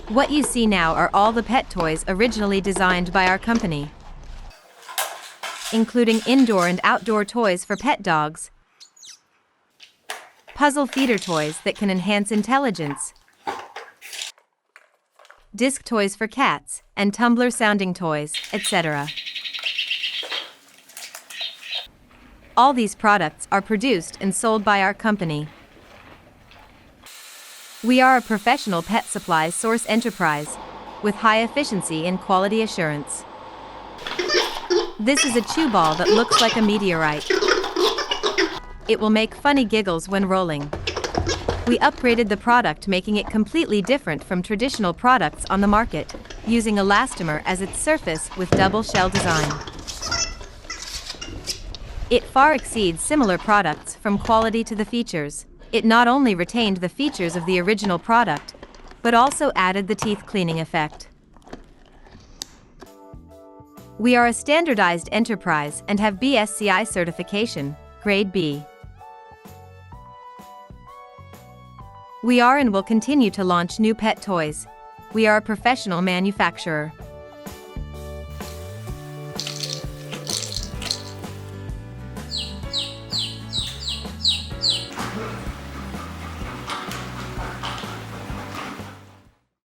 What you see now are all the pet toys originally designed by our company, including indoor and outdoor toys for pet dogs, puzzle feeder toys that can enhance intelligence, disc toys for cats, and tumbler sounding toys, etc. All these products are produced and sold by our company. We are a professional pet supplies source enterprise with high efficiency and quality assurance. This is a chew ball that looks like a meteorite. It will make funny giggles when rolling. We upgraded the product, making it completely different from traditional products on the market, using elastomer as its surface with double shell design. It far exceeds similar products from quality to the features. It not only retained the features of the original product, but also added the teeth cleaning effect. We are a standardized enterprise and have BSCI certification, grade B. We are and will continue to launch new pet toys. We are a professional manufacturer.